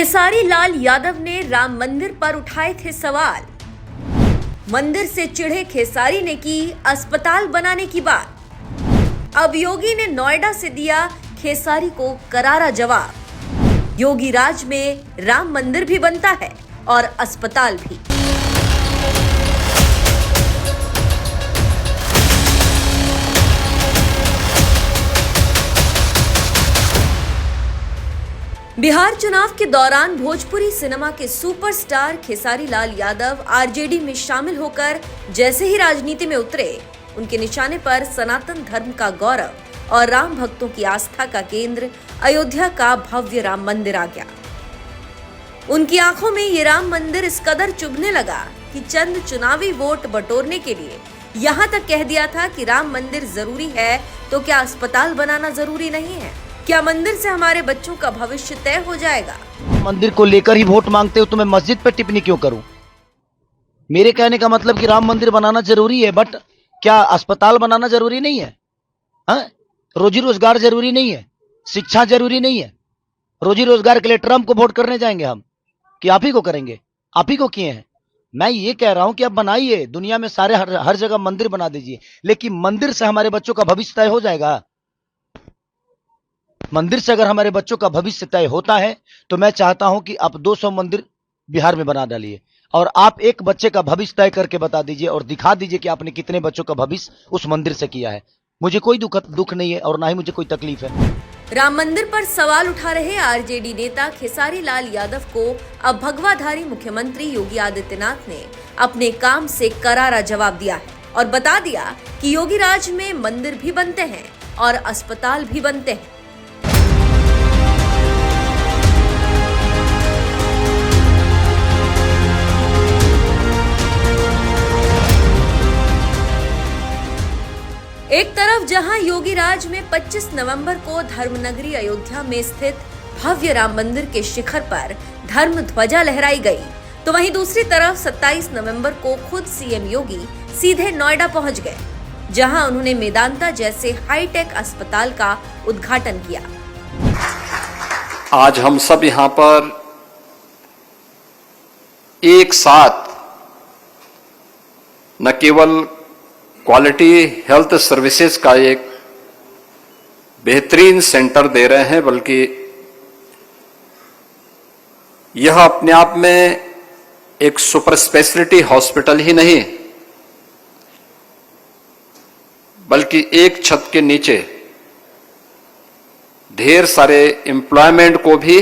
खेसारी लाल यादव ने राम मंदिर पर उठाए थे सवाल। मंदिर से चिढ़े खेसारी ने की अस्पताल बनाने की बात। अब योगी ने नोएडा से दिया खेसारी को करारा जवाब। योगी राज में राम मंदिर भी बनता है और अस्पताल भी। बिहार चुनाव के दौरान भोजपुरी सिनेमा के सुपरस्टार खेसारी लाल यादव आरजेडी में शामिल होकर जैसे ही राजनीति में उतरे, उनके निशाने पर सनातन धर्म का गौरव और राम भक्तों की आस्था का केंद्र अयोध्या का भव्य राम मंदिर आ गया। उनकी आंखों में ये राम मंदिर इस कदर चुभने लगा कि चंद चुनावी वोट बटोरने के लिए यहाँ तक कह दिया था कि राम मंदिर जरूरी है तो क्या अस्पताल बनाना जरूरी नहीं है? क्या मंदिर से हमारे बच्चों का भविष्य तय हो जाएगा? मंदिर को लेकर ही वोट मांगते हो तो मैं मस्जिद पर टिप्पणी क्यों करूं? मेरे कहने का मतलब कि राम मंदिर बनाना जरूरी है, बट क्या अस्पताल बनाना जरूरी नहीं है? रोजी रोजगार जरूरी नहीं है? शिक्षा जरूरी नहीं है? रोजी रोजगार के लिए ट्रम्प को वोट करने जाएंगे हम कि आप ही को करेंगे? आप ही को किए हैं। मैं ये कह रहा हूं कि आप बनाइए, दुनिया में सारे हर जगह मंदिर बना दीजिए, लेकिन मंदिर से हमारे बच्चों का भविष्य तय हो जाएगा? मंदिर से अगर हमारे बच्चों का भविष्य तय होता है तो मैं चाहता हूं कि आप 200 मंदिर बिहार में बना डालिए और आप एक बच्चे का भविष्य तय करके बता दीजिए और दिखा दीजिए कि आपने कितने बच्चों का भविष्य उस मंदिर से किया है। मुझे कोई दुख नहीं है और ना ही मुझे कोई तकलीफ है। राम मंदिर पर सवाल उठा रहे आरजेडी नेता खेसारी लाल यादव को अब भगवाधारी मुख्यमंत्री योगी आदित्यनाथ ने अपने काम से करारा जवाब दिया है और बता दिया कि योगी राज में मंदिर भी बनते हैं और अस्पताल भी बनते हैं। एक तरफ जहां योगी राज में 25 नवंबर को धर्मनगरी अयोध्या में स्थित भव्य राम मंदिर के शिखर पर धर्म ध्वजा लहराई गई, तो वहीं दूसरी तरफ 27 नवंबर को खुद सीएम योगी सीधे नोएडा पहुंच गए, जहां उन्होंने मेदांता जैसे हाईटेक अस्पताल का उद्घाटन किया। आज हम सब यहां पर एक साथ न केवल क्वालिटी हेल्थ सर्विसेज का एक बेहतरीन सेंटर दे रहे हैं, बल्कि यह अपने आप में एक सुपर स्पेशलिटी हॉस्पिटल ही नहीं, बल्कि एक छत के नीचे ढेर सारे एम्प्लॉयमेंट को भी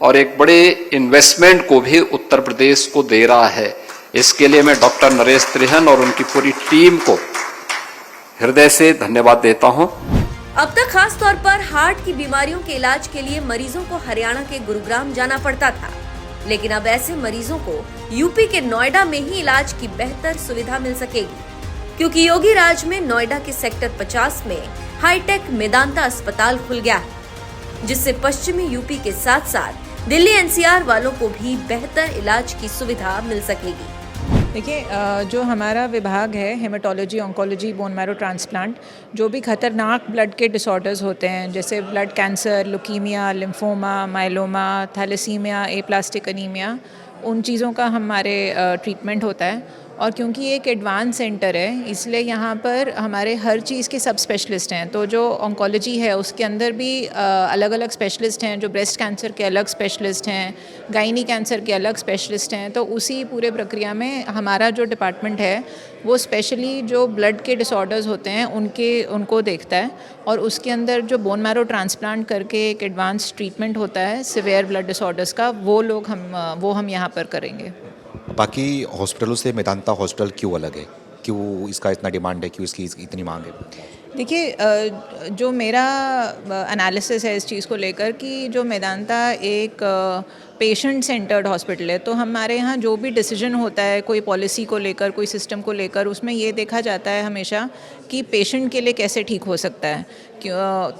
और एक बड़े इन्वेस्टमेंट को भी उत्तर प्रदेश को दे रहा है। इसके लिए मैं डॉक्टर नरेश त्रिहन और उनकी पूरी टीम को हृदय से धन्यवाद देता हूं। अब तक खास तौर पर हार्ट की बीमारियों के इलाज के लिए मरीजों को हरियाणा के गुरुग्राम जाना पड़ता था, लेकिन अब ऐसे मरीजों को यूपी के नोएडा में ही इलाज की बेहतर सुविधा मिल सकेगी, क्योंकि योगी राज में नोएडा के सेक्टर 50 में हाईटेक मेदांता अस्पताल खुल गया है, जिससे पश्चिमी यूपी के साथ साथ दिल्ली एनसीआर वालों को भी बेहतर इलाज की सुविधा मिल सकेगी। देखिए, जो हमारा विभाग है haematology, oncology, bone marrow transplant, जो भी खतरनाक ब्लड के डिसऑर्डर्स होते हैं जैसे blood cancer, leukaemia, lymphoma, myeloma, thalassaemia, aplastic anaemia, उन चीज़ों का हमारे ट्रीटमेंट होता है। और क्योंकि ये एक एडवांस सेंटर है, इसलिए यहाँ पर हमारे हर चीज़ के सब स्पेशलिस्ट हैं। तो जो ऑन्कोलॉजी है उसके अंदर भी अलग अलग स्पेशलिस्ट हैं, जो ब्रेस्ट कैंसर के अलग स्पेशलिस्ट हैं, गायनी कैंसर के अलग स्पेशलिस्ट हैं। तो उसी पूरे प्रक्रिया में हमारा जो डिपार्टमेंट है वो स्पेशली जो ब्लड के डिसऑर्डर्स होते हैं उनको देखता है, और उसके अंदर जो बोन मैरो ट्रांसप्लांट करके एक एडवांस ट्रीटमेंट होता है सिवियर ब्लड डिसऑर्डर्स का, वो हम यहाँ पर करेंगे। बाकी हॉस्पिटलों से मेदांता हॉस्पिटल क्यों अलग है? क्यों इसका इतना डिमांड है? क्यों इसकी इतनी मांग है? देखिए, जो मेरा एनालिसिस है इस चीज़ को लेकर कि जो मेदांता एक पेशेंट सेंटर्ड हॉस्पिटल है, तो हमारे यहाँ जो भी डिसीजन होता है कोई पॉलिसी को लेकर, कोई सिस्टम को लेकर, उसमें ये देखा जाता है हमेशा कि पेशेंट के लिए कैसे ठीक हो सकता है।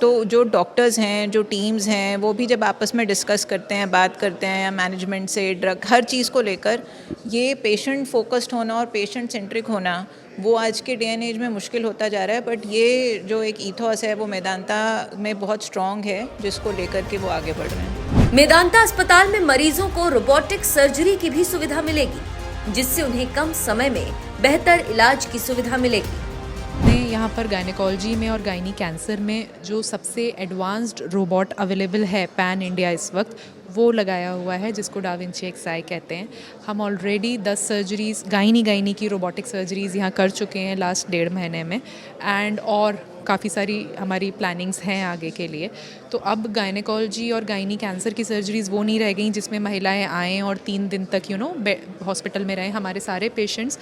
तो जो डॉक्टर्स हैं, जो टीम्स हैं, वो भी जब आपस में डिस्कस करते हैं, बात करते हैं मैनेजमेंट से, ड्रग, हर चीज़ को लेकर, ये पेशेंट फोकस्ड होना और पेशेंट सेंट्रिक होना वो आज के डे एंड एज में मुश्किल होता जा रहा है। बट ये जो एक ईथॉस है वो मेदांता में बहुत स्ट्रॉन्ग है, जिसको लेकर के वो आगे बढ़ रहे हैं। मेदांता अस्पताल में मरीजों को रोबोटिक सर्जरी की भी सुविधा मिलेगी, जिससे उन्हें कम समय में बेहतर इलाज की सुविधा मिलेगी। यहाँ पर गायनेकोलॉजी में और गायनी कैंसर में जो सबसे एडवांस्ड रोबोट अवेलेबल है पैन इंडिया इस वक्त, वो लगाया हुआ है, जिसको डा विंची एक्सआई कहते हैं। हम ऑलरेडी 10 सर्जरीज़ गायनी की रोबोटिक सर्जरीज़ यहाँ कर चुके हैं लास्ट 1.5 महीने में, एंड और काफ़ी सारी हमारी प्लानिंग्स हैं आगे के लिए। तो अब गायनेकोलॉजी और गायनी कैंसर की सर्जरीज़ वो नहीं रह गई जिसमें महिलाएं आएँ और 3 दिन तक हॉस्पिटल में रहें। हमारे सारे पेशेंट्स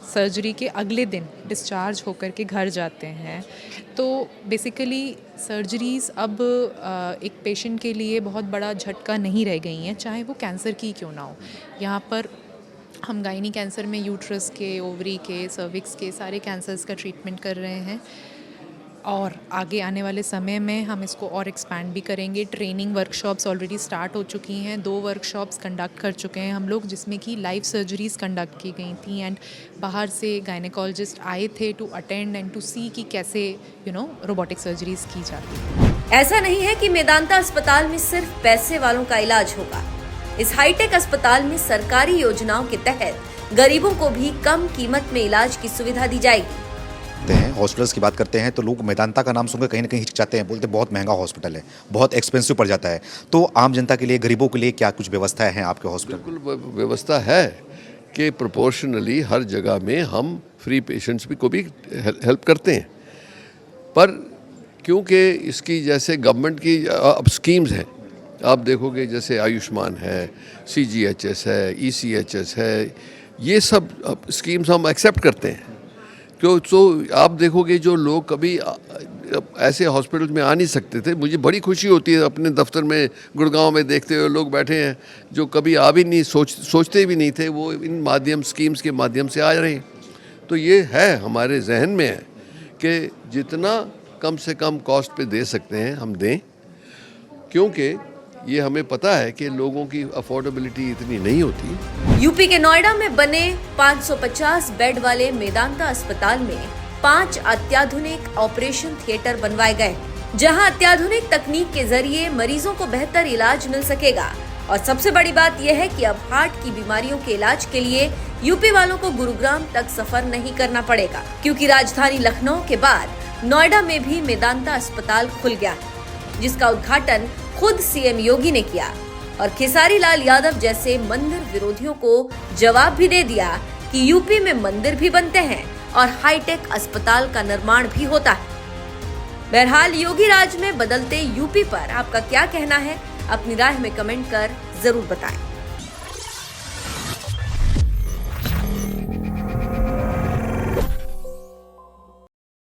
सर्जरी के अगले दिन डिस्चार्ज होकर के घर जाते हैं। तो बेसिकली सर्जरीज़ अब एक पेशेंट के लिए बहुत बड़ा झटका नहीं रह गई हैं, चाहे वो कैंसर की क्यों ना हो। यहाँ पर हम गायनी कैंसर में यूट्रस के, ओवरी के, सर्विक्स के सारे कैंसर्स का ट्रीटमेंट कर रहे हैं, और आगे आने वाले समय में हम इसको और एक्सपैंड भी करेंगे। ट्रेनिंग वर्कशॉप्स ऑलरेडी स्टार्ट हो चुकी हैं, 2 वर्कशॉप्स कंडक्ट कर चुके हैं हम लोग, जिसमें कि लाइव सर्जरीज़ कंडक्ट की गई थी, एंड बाहर से गायनेकोलॉजिस्ट आए थे टू अटेंड एंड टू सी कि कैसे रोबोटिक सर्जरीज़ की जाती है। ऐसा नहीं है कि मेदांता अस्पताल में सिर्फ पैसे वालों का इलाज होगा। इस हाईटेक अस्पताल में सरकारी योजनाओं के तहत गरीबों को भी कम कीमत में इलाज की सुविधा दी जाएगी। हैं हॉस्पिटल्स की बात करते हैं तो लोग मेदांता का नाम सुनकर कहीं ना कहीं हिचकिचाते हैं, बोलते बहुत महंगा हॉस्पिटल है, बहुत एक्सपेंसिव पड़ जाता है। तो आम जनता के लिए, गरीबों के लिए क्या कुछ व्यवस्था है आपके हॉस्पिटल? बिल्कुल व्यवस्था है कि प्रोपोर्शनली हर जगह में हम फ्री पेशेंट्स को भी हेल्प करते हैं, पर क्योंकि इसकी जैसे गवर्नमेंट की अब स्कीम्स हैं, आप देखोगे जैसे आयुष्मान है, CGHS है, ECHS है, ये सब स्कीम्स हम एक्सेप्ट करते हैं। क्यों? तो आप देखोगे जो लोग कभी ऐसे हॉस्पिटल में आ नहीं सकते थे, मुझे बड़ी खुशी होती है अपने दफ्तर में गुड़गांव में देखते हुए लोग बैठे हैं जो कभी आ भी नहीं सोचते भी नहीं थे, वो इन स्कीम्स के माध्यम से आ रहे हैं। तो ये है हमारे जहन में है कि जितना कम से कम कॉस्ट पे दे सकते हैं हम दें, क्योंकि ये हमें पता है कि लोगों की अफोर्डेबिलिटी इतनी नहीं होती। यूपी के नोएडा में बने 550 बेड वाले मेदांता अस्पताल में 5 अत्याधुनिक ऑपरेशन थिएटर बनवाए गए, जहां अत्याधुनिक तकनीक के जरिए मरीजों को बेहतर इलाज मिल सकेगा। और सबसे बड़ी बात यह है कि अब हार्ट की बीमारियों के इलाज के लिए यूपी वालों को गुरुग्राम तक सफर नहीं करना पड़ेगा, क्योंकि राजधानी लखनऊ के बाद नोएडा में भी मेदांता अस्पताल खुल गया, जिसका उद्घाटन खुद सीएम योगी ने किया और खेसारी लाल यादव जैसे मंदिर विरोधियों को जवाब भी दे दिया कि यूपी में मंदिर भी बनते हैं और हाईटेक अस्पताल का निर्माण भी होता है। बहरहाल योगी राज में बदलते यूपी पर आपका क्या कहना है? अपनी राय में कमेंट कर जरूर बताएं।